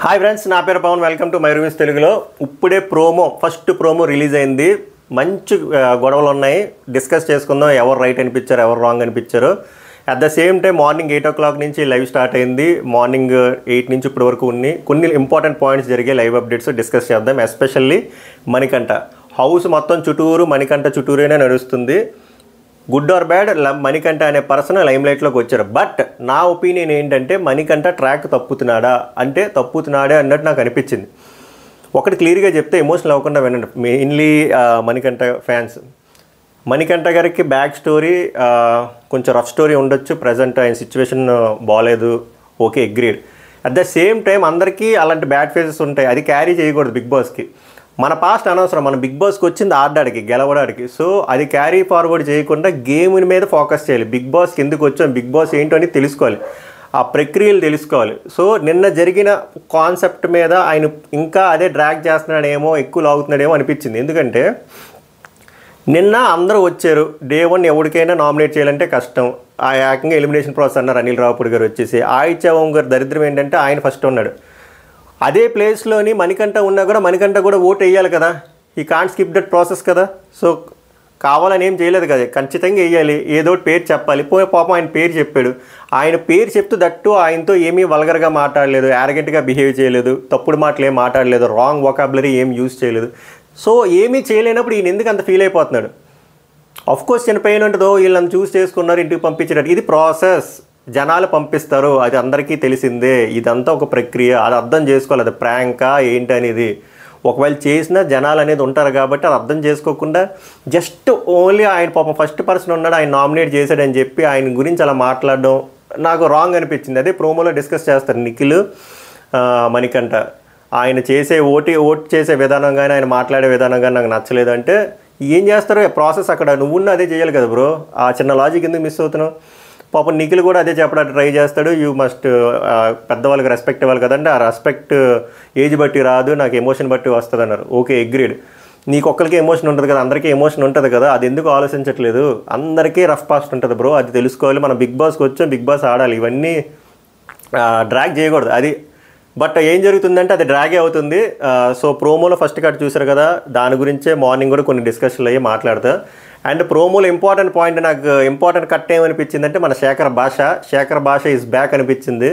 Hi friends, నా పేరు Pavan. Welcome to my reviews తెలుగులో. ఇప్పుడే ఫస్ట్ ప్రోమో రిలీజ్ అయింది. మంచి గొడవలు ఉన్నాయి, డిస్కస్ చేసుకుందాం. ఎవరు రైట్ అనిపించారు, ఎవరు రాంగ్ అనిపించారు. At the same time morning 8 o'clock నుంచి లైవ్ స్టార్ట్ అయింది. మార్నింగ్ 8 నుంచి ఇప్పటి వరకు కొన్ని ఇంపార్టెంట్ పాయింట్స్ జరిగే లైవ్ అప్డేట్స్ డిస్కస్ చేద్దాం. ఎస్పెషల్లీ మణికంఠ హౌస్ మొత్తం చుట్టూరు మణికంఠ చుట్టూరేనే నడుస్తుంది. గుడ్ ఆర్ బ్యాడ్, మణికంఠ అనే పర్సన్ లైమ్లైట్లోకి వచ్చారు. బట్ నా ఒపీనియన్ ఏంటంటే మణికంఠ ట్రాక్ తప్పుతున్నాడే అన్నట్టు నాకు అనిపించింది. ఒకటి క్లియర్గా చెప్తే ఎమోషనల్ అవ్వకుండా వినండి. Mainly Manikanta fans. మణికంఠ గారికి బ్యాక్ స్టోరీ కొంచెం రఫ్ స్టోరీ ఉండొచ్చు. ప్రజెంట్ ఆయన సిచ్యువేషన్ బాగాలేదు, okay, agreed. At the same time అందరికీ అలాంటి బ్యాడ్ ఫేజెస్ ఉంటాయి. అది క్యారీ చేయకూడదు బిగ్ బాస్కి. మన పాస్ట్ అనవసరం, మన బిగ్ బాస్కి వచ్చింది ఆడడానికి, గెలవడానికి. సో అది క్యారీ ఫార్వర్డ్ చేయకుండా గేమ్ మీద ఫోకస్ చేయాలి. బిగ్ బాస్కి ఎందుకు వచ్చాం, బిగ్ బాస్ ఏంటో అని తెలుసుకోవాలి, ఆ ప్రక్రియలు తెలుసుకోవాలి. సో నిన్న జరిగిన కాన్సెప్ట్ మీద ఆయన ఇంకా అదే డ్రాగ్ చేస్తున్నాడేమో, ఎక్కువ లాగుతున్నాడేమో అనిపించింది. ఎందుకంటే నిన్న అందరూ వచ్చారు. డే 1 ఎవరికైనా నామినేట్ చేయాలంటే కష్టం. ఆ ఏకంగా ఎలిమినేషన్ ప్రాసెస్ అన్నారు అనిల్ రావుపూడి గారు వచ్చేసి. ఆయిత్యవం గారు దరిద్రం ఏంటంటే ఆయన ఫస్ట్ ఉన్నాడు. అదే ప్లేస్లోని మణికంఠ ఉన్నా కూడా మణికంఠ కూడా ఓటు వేయాలి కదా. ఈ కాంట్ స్కిప్ దట్ ప్రాసెస్ కదా. సో కావాలని ఏం చేయలేదు కదా, ఖచ్చితంగా వేయాలి. ఏదో పేరు చెప్పాలి. పాపం ఆయన పేరు చెప్పాడు. ఆయన పేరు చెప్తూ దట్టు ఆయనతో ఏమీ వల్గర్గా మాట్లాడలేదు, యారగెంట్గా బిహేవ్ చేయలేదు, తప్పుడు మాటలు ఏం మాట్లాడలేదు, రాంగ్ వొకాబులరీ ఏం యూజ్ చేయలేదు. సో ఏమీ చేయలేనప్పుడు ఈయన ఎందుకు అంత ఫీల్ అయిపోతున్నాడు? ఆఫ్కోర్స్ చనిపోయిన ఉంటుందో వీళ్ళని చూస్ చేసుకున్నారు, ఇంటికి పంపించేటట్టు. ఇది ప్రాసెస్, జనాలు పంపిస్తారు, అది అందరికీ తెలిసిందే. ఇదంతా ఒక ప్రక్రియ, అది అర్థం చేసుకోవాలి. అది ప్రాంకా ఏంటి అనేది ఒకవేళ చేసినా జనాలు అనేది ఉంటారు కాబట్టి అది అర్థం చేసుకోకుండా జస్ట్ ఓన్లీ ఆయన పాపం ఫస్ట్ పర్సన్ ఉన్నాడు, ఆయన నామినేట్ చేశాడని చెప్పి ఆయన గురించి అలా మాట్లాడడం నాకు రాంగ్ అనిపించింది. అదే ప్రోమోలో డిస్కస్ చేస్తారు నిఖిల్, మణికంఠ. ఆయన చేసే ఓట్ చేసే విధానం కానీ ఆయన మాట్లాడే విధానం కానీ నాకు నచ్చలేదు. అంటే ఏం చేస్తారో ప్రాసెస్, అక్కడ నువ్వున్న అదే చేయాలి కదా బ్రో. ఆ చిన్న లాజిక్ ఎందుకు మిస్ అవుతున్నావు? పాపం నిఖిల్ కూడా అదే చెప్పడానికి ట్రై చేస్తాడు. యూ మస్ట్ పెద్దవాళ్ళకి రెస్పెక్ట్ ఇవ్వాలి కదండి. ఆ రెస్పెక్ట్ ఏజ్ బట్టి రాదు, నాకు ఎమోషన్ బట్టి వస్తుంది అన్నారు. Okay, agreed. నీకు ఒక్కరికి ఎమోషన్ ఉంటుంది కదా, అందరికీ ఎమోషన్ ఉంటుంది కదా. అది ఎందుకు ఆలోచించట్లేదు? అందరికీ రఫ్ పాస్ట్ ఉంటుంది బ్రో, అది తెలుసుకోవాలి. మనం బిగ్ బాస్కి వచ్చాం, బిగ్ బాస్ ఆడాలి. ఇవన్నీ డ్రాగ్ చేయకూడదు అది. బట్ ఏం జరుగుతుందంటే అది డ్రాగే అవుతుంది. సో ప్రోమోలో ఫస్ట్ కట్ చూసారు కదా, దాని గురించే మార్నింగ్ కూడా కొన్ని డిస్కషన్లు అయ్యి మాట్లాడతా. అండ్ ప్రోమోలో ఇంపార్టెంట్ పాయింట్, నాకు ఇంపార్టెంట్ కట్ ఏమనిపించిందంటే మన శేఖర్ భాష ఈజ్ బ్యాక్ అనిపించింది.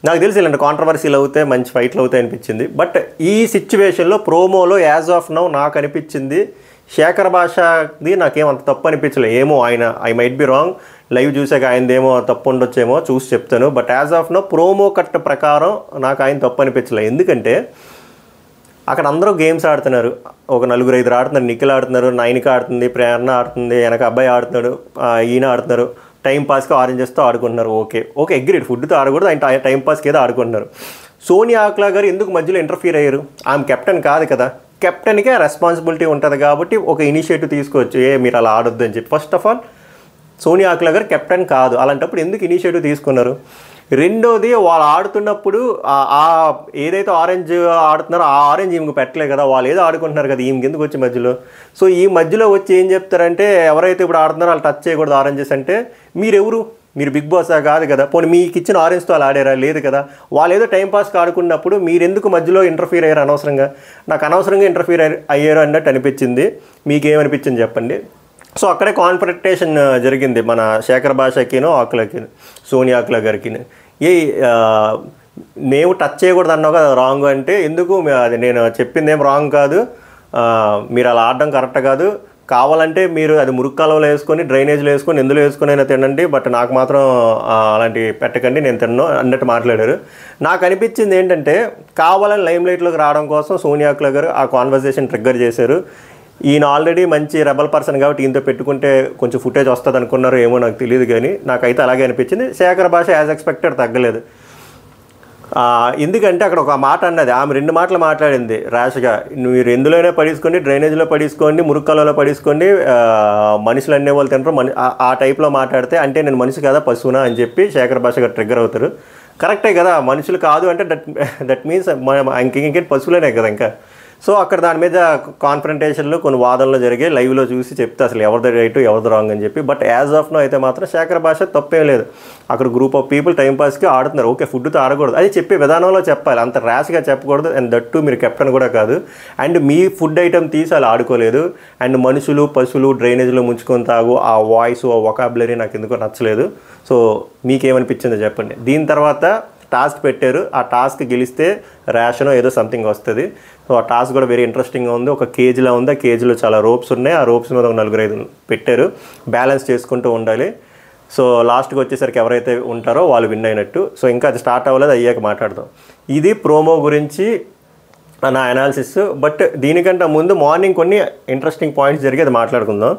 నాకు తెలిసి ఇలాంటి కాంట్రవర్సీలు అవుతాయి, మంచి ఫైట్లు అవుతాయి అనిపించింది. బట్ ఈ సిచ్యువేషన్లో ప్రోమోలో యాజ్ ఆఫ్ నౌ నాకు అనిపించింది శేఖర్ భాషది నాకేమంత తప్పు అనిపించలేదు. ఏమో ఆయన, I might be wrong, live చూసాక ఆయనదేమో తప్పు ఉండొచ్చేమో, చూసి చెప్తాను. But as of no promo cut ప్రకారం నాకు ఆయన తప్పు అనిపించలేదు. ఎందుకంటే అక్కడ అందరూ గేమ్స్ ఆడుతున్నారు, ఒక 4-5 ఆడుతున్నారు. నిఖిల్ ఆడుతున్నారు, నైనిక ఆడుతుంది, ప్రేరణ ఆడుతుంది, వెనక అబ్బాయి ఆడుతున్నాడు, ఈయన ఆడుతున్నారు. టైంపాస్కి ఆరెంజెస్తో ఆడుకుంటున్నారు. Okay agreed. ఫుడ్తో ఆడకూడదు, ఆయన టైంపాస్కి ఏదో ఆడుకుంటున్నారు. సోనియా ఆక్లా గారు ఎందుకు మధ్యలో ఇంటర్ఫీర్ అయ్యారు? ఆమె కెప్టెన్ కాదు కదా. కెప్టెన్కే రెస్పాన్సిబిలిటీ ఉంటుంది కాబట్టి ఒక ఇనిషియేటివ్ తీసుకోవచ్చు, మీరు అలా ఆడొద్దు అని చెప్పి. ఫస్ట్ ఆఫ్ ఆల్ సోనియా ఆక్లా గారు కెప్టెన్ కాదు, అలాంటప్పుడు ఎందుకు ఇనిషియేటివ్ తీసుకున్నారు? రెండోది, వాళ్ళు ఆడుతున్నప్పుడు ఏదైతే ఆరెంజ్ ఆడుతున్నారో ఆ ఆరెంజ్ ఈమెకు పెట్టలే కదా, వాళ్ళు ఏదో ఆడుకుంటున్నారు కదా, ఈమెకి ఎందుకు వచ్చి మధ్యలో? సో ఈ మధ్యలో వచ్చి ఏం చెప్తారంటే, ఎవరైతే ఇప్పుడు ఆడుతున్నారో వాళ్ళు టచ్ చేయకూడదు ఆరెంజెస్ అంటే, మీరెవరు? మీరు బిగ్ బాసా కాదు కదా. పోనీ మీకు ఇచ్చిన ఆరెంజ్తో వాళ్ళు ఆడారా? లేదు కదా. వాళ్ళు ఏదో టైంపాస్కి ఆడుకున్నప్పుడు మీరెందుకు మధ్యలో ఇంటర్ఫీర్ అయ్యారు అనవసరంగా? నాకు అనవసరంగా ఇంటర్ఫీర్ అయ్యారు అన్నట్టు అనిపించింది. మీకేమనిపించింది చెప్పండి. సో అక్కడే కాన్ఫ్రంటేషన్ జరిగింది మన శేఖర్ భాషకిను ఆకులకిను, సోనియా ఆకుల గారికి. మేము టచ్ చేయకూడదు అన్నావు కదా, రాంగ్ అంటే ఎందుకు? అది నేను చెప్పింది ఏం రాంగ్ కాదు, మీరు అలా ఆడడం కరెక్ట్ కాదు. కావాలంటే మీరు అది మురుక్కాలంలో వేసుకొని, డ్రైనేజ్లో వేసుకొని, ఎందులో వేసుకొని అయినా తినండి, బట్ నాకు మాత్రం అలాంటివి పెట్టకండి, నేను తిన్నాను అన్నట్టు మాట్లాడారు. నాకు అనిపించింది ఏంటంటే, కావాలని లైమ్లైట్లోకి రావడం కోసం సోనియా ఆకుల గారు ఆ కాన్వర్సేషన్ ట్రిగ్గర్ చేశారు. ఈయన ఆల్రెడీ మంచి రెబల్ పర్సన్ కాబట్టి ఈయనతో పెట్టుకుంటే కొంచెం ఫుటేజ్ వస్తుంది అనుకున్నారు, ఏమో నాకు తెలియదు. కానీ నాకైతే అలాగే అనిపించింది. శేఖర్ భాష యాజ్ ఎక్స్పెక్టెడ్ తగ్గలేదు. ఎందుకంటే అక్కడ ఒక మాట అన్నది, ఆమె 2 మాటలు మాట్లాడింది ర్యాష్గా. మీరు ఎందులోనే పడేసుకోండి, డ్రైనేజ్లో పడేసుకోండి, మురుక్కలలో పడేసుకోండి, మనుషులు అనే వాళ్ళు తింటారు, ఆ టైప్లో మాట్లాడితే అంటే నేను మనిషి కదా పశువునా అని చెప్పి శేఖర్ భాష గారు ట్రిగ్గర్ అవుతారు. కరెక్టే కదా, మనుషులు కాదు అంటే దట్ మీన్స్ ఇంకేం పశువులేనే కదా ఇంకా. సో అక్కడ దాని మీద కాన్ఫరంటేషన్లు కొన్ని వాదనలు జరిగాయి, లైవ్లో చూసి చెప్తే అసలు ఎవరిది రైట్ ఎవరిది రాంగ్ అని చెప్పి. బట్ యాజ్ ఆఫ్ నో అయితే మాత్రం శేఖర్ భాష తప్పేం లేదు. అక్కడ గ్రూప్ ఆఫ్ పీపుల్ టైంపాస్కి ఆడుతున్నారు. ఓకే, ఫుడ్తో ఆడకూడదు, అది చెప్పే విధానంలో చెప్పాలి, అంత ర్యాష్గా చెప్పకూడదు. అండ్ దట్టు మీరు కెప్టెన్ కూడా కాదు, అండ్ మీ ఫుడ్ ఐటమ్ తీసి అలా ఆడుకోలేదు. అండ్ మనుషులు పశువులు డ్రైనేజ్లో ముంచుకొని తాగు, ఆ వాయిస్ ఆ వొకాబులరీ నాకు ఎందుకో నచ్చలేదు. సో మీకేమనిపించిందో చెప్పండి. దీని తర్వాత టాస్క్ పెట్టారు, ఆ టాస్క్ గెలిస్తే రేషనో ఏదో సంథింగ్ వస్తుంది. సో ఆ టాస్క్ కూడా వెరీ ఇంట్రెస్టింగ్గా ఉంది. ఒక కేజీలో ఉంది, ఆ కేజీలో చాలా రోప్స్ ఉన్నాయి, ఆ రోప్స్ మీద ఒక 4-5 పెట్టారు, బ్యాలెన్స్ చేసుకుంటూ ఉండాలి. సో లాస్ట్కి వచ్చేసరికి ఎవరైతే ఉంటారో వాళ్ళు విన్ అయినట్టు. సో ఇంకా అది స్టార్ట్ అవ్వలేదు, అయ్యాక మాట్లాడదాం. ఇది ప్రోమో గురించి నా అనాలిసిస్. బట్ దీనికంటే ముందు మార్నింగ్ కొన్ని ఇంట్రెస్టింగ్ పాయింట్స్ జరిగి అది మాట్లాడుకుందాం.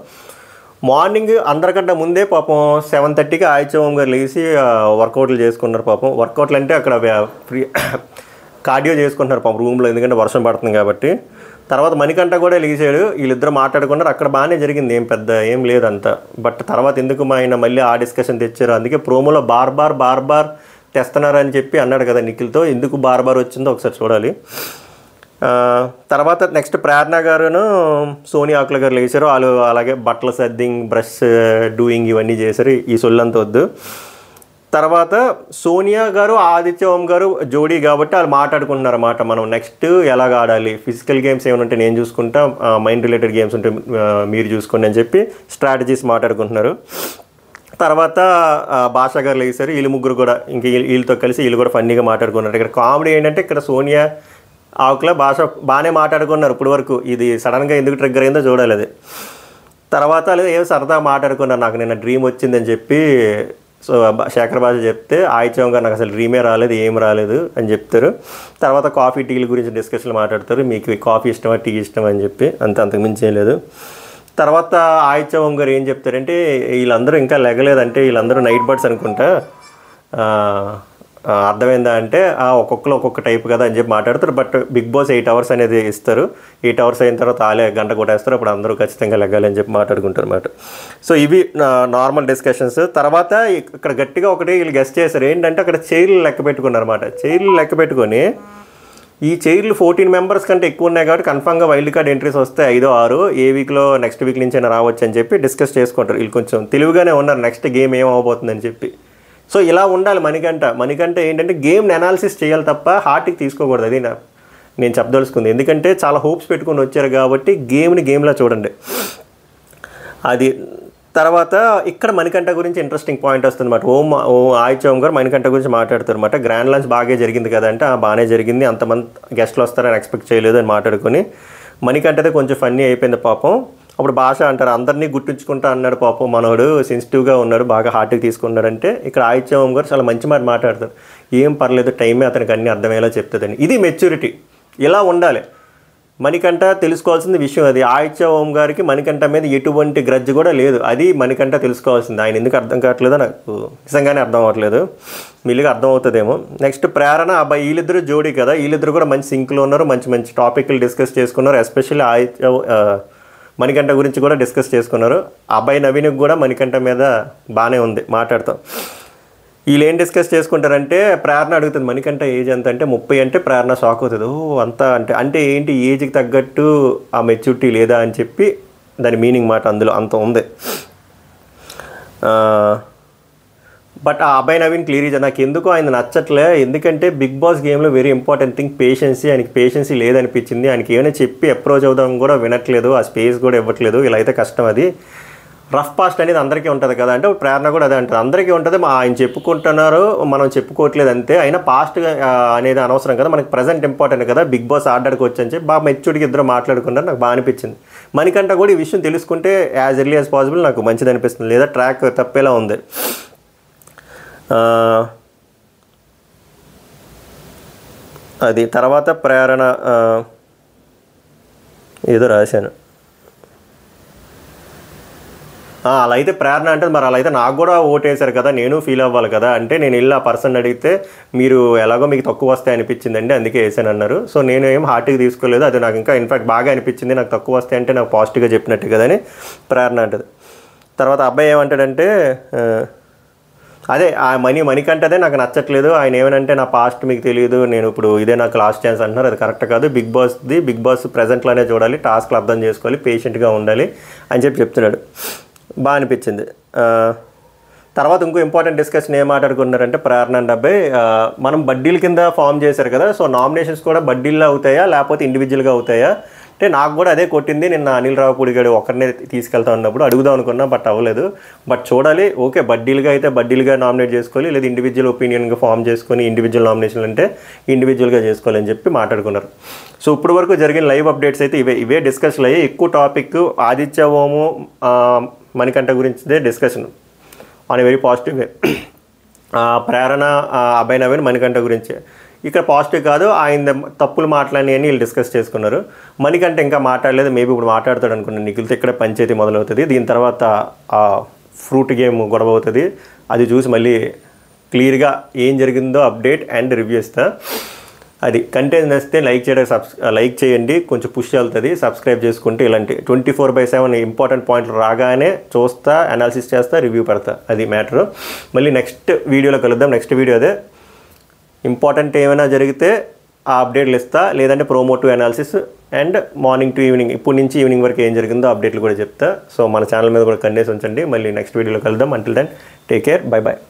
మార్నింగ్ అందరికంటే ముందే పాపం 7:30కి ఆయిచవం గారు లేచి వర్కౌట్లు చేసుకున్నారు. పాపం వర్కౌట్లు అంటే అక్కడ ఫ్రీ కార్డియో చేసుకుంటున్నారు పాపం రూమ్లో, ఎందుకంటే వర్షం పడుతుంది కాబట్టి. తర్వాత మణికంఠ కూడా లేచాడు, వీళ్ళిద్దరు మాట్లాడుకున్నారు. అక్కడ బాగానే జరిగింది, ఏం లేదంతా. బట్ తర్వాత ఎందుకు ఆయన మళ్ళీ ఆ డిస్కషన్ తెచ్చారు, అందుకే ప్రోమోలో బార్ తెస్తున్నారని చెప్పి అన్నాడు కదా నిఖిల్తో. ఎందుకు బార్ వచ్చిందో ఒకసారి చూడాలి. తర్వాత నెక్స్ట్ ప్రేరణ గారును సోనియా ఆకుల గారు లేచారు, వాళ్ళు అలాగే బట్టల సర్దింగ్ బ్రష్ డూయింగ్ ఇవన్నీ చేశారు, ఈ సొల్లంతా వద్దు. తర్వాత సోనియా గారు ఆదిత్య ఓం గారు జోడీ కాబట్టి వాళ్ళు మాట్లాడుకుంటున్నారు అన్నమాట, మనం నెక్స్ట్ ఎలాగ ఆడాలి, ఫిజికల్ గేమ్స్ ఏమైనా ఉంటే నేను చూసుకుంటా, మైండ్ రిలేటెడ్ గేమ్స్ ఉంటే మీరు చూసుకోండి అని చెప్పి స్ట్రాటజీస్ మాట్లాడుకుంటున్నారు. తర్వాత భాషా గారు లేచారు, వీళ్ళు ముగ్గురు కూడా ఇంక వీళ్ళతో కలిసి వీళ్ళు కూడా ఫన్నీగా మాట్లాడుకున్నారు. ఇక్కడ కామెడీ ఏంటంటే ఇక్కడ సోనియా ఆకుల భాష బాగానే మాట్లాడుకున్నారు ఇప్పటి వరకు, ఇది సడన్గా ఎందుకు ట్రిగ్గర్ అయిందో చూడాలి అది. తర్వాత ఏదో సరదా మాట్లాడుకున్నారు, నాకు నిన్న డ్రీమ్ వచ్చిందని చెప్పి సో శేఖర్ భాష చెప్తే ఆయిచవం గారు నాకు అసలు డ్రీమే రాలేదు, ఏం రాలేదు అని చెప్తారు. తర్వాత కాఫీ టీల గురించి డిస్కషన్లు మాట్లాడతారు, మీకు కాఫీ ఇష్టమా టీ ఇష్టమా అని చెప్పి, అంతకుమించి ఏం లేదు. తర్వాత ఆయిచవం గారు ఏం చెప్తారంటే వీళ్ళందరూ ఇంకా లెగలేదంటే వీళ్ళందరూ నైట్ బర్డ్స్ అనుకుంటా, అర్థమైందా అంటే ఒక్కొక్కరు ఒక్కొక్క టైప్ కదా అని చెప్పి మాట్లాడతారు. బట్ బిగ్ బాస్ 8 hours అనేది ఇస్తారు, 8 hours అయిన తర్వాత ఆలే గంట కొట్టేస్తారు, అప్పుడు అందరూ ఖచ్చితంగా లెగ్గాలి అని చెప్పి మాట్లాడుకుంటారు అన్నమాట. సో ఇవి నార్మల్ డిస్కషన్స్. తర్వాత ఇక్కడ గట్టిగా ఒకటి వీళ్ళు గెస్ట్ చేశారు, ఏంటంటే అక్కడ చైర్లు లెక్క పెట్టుకున్నారు అన్నమాట. చైర్లు లెక్క పెట్టుకొని ఈ చైర్లు 14 members కంటే ఎక్కువ ఉన్నాయి కాబట్టి కన్ఫామ్గా వైల్డ్ కార్డ్ ఎంట్రీస్ వస్తే 5 or 6 ఏ వీక్లో నెక్స్ట్ వీక్ నుంచి అయినా రావచ్చు అని చెప్పి డిస్కస్ చేసుకుంటారు. వీళ్ళు కొంచెం తెలివిగానే ఉన్నారు, నెక్స్ట్ గేమ్ ఏం అవ్వబోతుందని చెప్పి. సో ఇలా ఉండాలి మణికంఠ ఏంటంటే గేమ్ని అనాలిసిస్ చేయాలి తప్ప హార్ట్కి తీసుకోకూడదు, అది నేను చెప్పదలుచుకుంది. ఎందుకంటే చాలా హోప్స్ పెట్టుకొని వచ్చారు కాబట్టి గేమ్లా చూడండి అది. తర్వాత ఇక్కడ మణికంఠ గురించి ఇంట్రెస్టింగ్ పాయింట్ వస్తుంది అనమాట. ఆయిచవం గారు మణికంఠ గురించి మాట్లాడుతారు అనమాట. గ్రాండ్ లంచ్ బాగా జరిగింది కదా అంటే బాగానే జరిగింది, అంతమంది గెస్ట్లు వస్తారని ఎక్స్పెక్ట్ చేయలేదు అని మాట్లాడుకొని మణికంఠదే కొంచెం ఫన్నీ అయిపోయింది పాపం. అప్పుడు భాష అంటారు అందరినీ గుర్తుంచుకుంటా అన్నాడు పాపం, మనోడు సెన్సిటివ్గా ఉన్నాడు, బాగా హార్ట్కి తీసుకున్నాడంటే ఇక్కడ ఆయిచవం గారు చాలా మంచి మాట మాట్లాడతారు, ఏం పర్లేదు టైమే అతనికి అన్నీ అర్థమయ్యేలా చెప్తుందని. ఇది మెచ్యూరిటీ, ఇలా ఉండాలి. మణికంఠ తెలుసుకోవాల్సింది విషయం అది. ఆయిచవం గారికి మణికంఠ మీద ఎటువంటి గ్రడ్జ్ కూడా లేదు, అది మణికంఠ తెలుసుకోవాల్సింది. ఆయన ఎందుకు అర్థం కావట్లేదో నాకు నిజంగానే అర్థం అవ్వట్లేదు, మిల్లిగా అర్థం అవుతుందేమో. నెక్స్ట్ ప్రేరణ అబ్బాయి, వీళ్ళిద్దరు జోడీ కదా, వీళ్ళిద్దరు కూడా మంచి సింక్లో ఉన్నారు, మంచి టాపిక్లు డిస్కస్ చేసుకున్నారు. ఎస్పెషల్లీ మణికంఠ గురించి కూడా డిస్కస్ చేసుకున్నారు. అబ్బాయి నవీన్కి కూడా మణికంఠ మీద బాగానే ఉంది మాట్లాడతాం. వీళ్ళు ఏం డిస్కస్ చేసుకుంటారంటే ప్రేరణ అడుగుతుంది మణికంఠ ఏజ్ ఎంత అంటే 30 అంటే ప్రేరణ షాక్ అవుతుంది, అంతా అంటే ఏంటి ఏజ్కి తగ్గట్టు ఆ మెచ్యూరిటీ లేదా అని చెప్పి దాని మీనింగ్ మాట అందులో అంత ఉంది. బట్ ఆ అబ్బాయి నవీన్ క్లియర్ చేయాలి, నాకు ఎందుకో ఆయన నచ్చట్లే, ఎందుకంటే బిగ్ బాస్ గేమ్లో వెరీ ఇంపార్టెంట్ థింగ్ పేషెన్సీ, ఆయనకి పేషెన్సీ లేదనిపించింది. ఆయనకి ఏమైనా చెప్పి అప్రోచ్ అవుదాం కూడా వినట్లేదు, ఆ స్పేస్ కూడా ఇవ్వట్లేదు, ఇలా అయితే కష్టం. అది రఫ్ పాస్ట్ అనేది అందరికీ ఉంటుంది కదా అంటే ప్రేరణ కూడా అదే అంటుంది, అందరికీ ఉంటుంది, ఆయన చెప్పుకుంటున్నారు మనం చెప్పుకోవట్లేదు అంతే, అయినా పాస్ట్ అనేది అనవసరం కదా, మనకి ప్రజెంట్ ఇంపార్టెంట్ కదా, బిగ్ బాస్ ఆర్డర్కి వచ్చని చెప్పి బాగా మెచ్యూర్డ్గా ఇద్దరు మాట్లాడుకున్నారు, నాకు బాగా అనిపించింది. మణికంఠ కూడా ఈ విషయం తెలుసుకుంటే యాజ్ ఎర్లీ యాజ్ పాసిబుల్ నాకు మంచిది అనిపిస్తుంది, లేదా ట్రాక్ తప్పేలా ఉంది. అది తర్వాత ప్రేరణ ఏదో రాశాను, అలా అయితే ప్రేరణ అంటే మరి అలా అయితే నాకు కూడా ఓటేశారు కదా, నేను ఫీల్ అవ్వాలి కదా, అంటే నేను వెళ్ళి ఆ పర్సన్ అడిగితే మీరు ఎలాగో మీకు తక్కువ వస్తాయి అనిపించిందండి అందుకే వేసాను అన్నారు. సో నేను ఏం హార్ట్కి తీసుకోలేదు, అది నాకు ఇంకా ఇన్ఫాక్ట్ బాగా అనిపించింది, నాకు తక్కువ వస్తాయి అంటే నాకు పాజిటివ్గా చెప్పినట్టు కదా అని ప్రేరణ అంటది. తర్వాత అబ్బాయి ఏమంటాడంటే అదే ఆ మణికంటే నాకు నచ్చట్లేదు. ఆయన ఏమనంటే నా పాస్ట్ మీకు తెలియదు, నేను ఇప్పుడు ఇదే నాకు లాస్ట్ ఛాన్స్ అంటున్నారు. అది కరెక్ట్ కాదు. బిగ్ బాస్ ప్రజెంట్లోనే చూడాలి, టాస్క్లు అర్థం చేసుకోవాలి, పేషెంట్గా ఉండాలి అని చెప్తున్నాడు. బాగా అనిపించింది. తర్వాత ఇంకో ఇంపార్టెంట్ డిస్కషన్ ఏం మాట్లాడుకున్నారంటే ప్రేరణ అండ్ అబ్బాయి మనం బడ్డీల కింద ఫామ్ చేశారు కదా, సో నామినేషన్స్ కూడా బడ్డీల్లో అవుతాయా లేకపోతే ఇండివిజువల్గా అవుతాయా అంటే నాకు కూడా అదే కొట్టింది. నిన్న అనిల్ రావిపూడి గారు ఒకరినే తీసుకెళ్తా ఉన్నప్పుడు అడుగుదాం అనుకున్నా, బట్ అవ్వలేదు. బట్ చూడాలి. ఓకే, బడ్డీలుగా అయితే బడ్డీలుగా నామినేట్ చేసుకోవాలి, లేదా ఇండివిజువల్ ఒపీనియన్గా ఫామ్ చేసుకొని ఇండివిజువల్ నామినేషన్లు అంటే ఇండివిజువల్గా చేసుకోవాలని చెప్పి మాట్లాడుకున్నారు. సో ఇప్పుడు వరకు జరిగిన లైవ్ అప్డేట్స్ అయితే ఇవే డిస్కషన్ అయ్యాయి. ఎక్కువ టాపిక్ ఆదిత్య ఓము మణికంఠ గురించిదే discussion on a very positive way. Prerana Abhay Naveen Manikanta గురించి ఇక్కడ పాజిటివ్ కాదు, ఆయన తప్పులు మాట్లాడినవి అని వీళ్ళు డిస్కస్ చేసుకున్నారు. మణికంఠ ఇంకా మాట్లాడలేదు, మేబీ ఇప్పుడు మాట్లాడతాడు అనుకున్నాను. నిఖిల్తో ఇక్కడ పంచాయతీ మొదలవుతుంది. దీని తర్వాత ఫ్రూట్ గేమ్ గొడవ అవుతుంది. అది చూసి మళ్ళీ క్లియర్గా ఏం జరిగిందో అప్డేట్ అండ్ రివ్యూ ఇస్తా. అది కంటెంట్ నచ్చితే లైక్ చేయండి, కొంచెం పుష్ వెళ్తుంది. సబ్స్క్రైబ్ చేసుకుంటే ఇలాంటి 24/7 ఇంపార్టెంట్ పాయింట్లు రాగానే చూస్తా, అనాలిసిస్ చేస్తా, రివ్యూ పెడతా. అది మ్యాటరు. మళ్ళీ నెక్స్ట్ వీడియోలో కలుద్దాం. నెక్స్ట్ వీడియో అదే ఇంపార్టెంట్ ఏమైనా జరిగితే ఆ అప్డేట్లు ఇస్తా, లేదంటే promo to analysis and morning to evening, ఇప్పుడు నుంచి ఈవినింగ్ వరకు ఏం జరిగిందో అప్డేట్లు కూడా చెప్తా. సో మన ఛానల్ మీద కూడా కన్నేసి ఉంచండి. మళ్ళీ నెక్స్ట్ వీడియోలో కలుద్దాం. Until then take care, bye bye.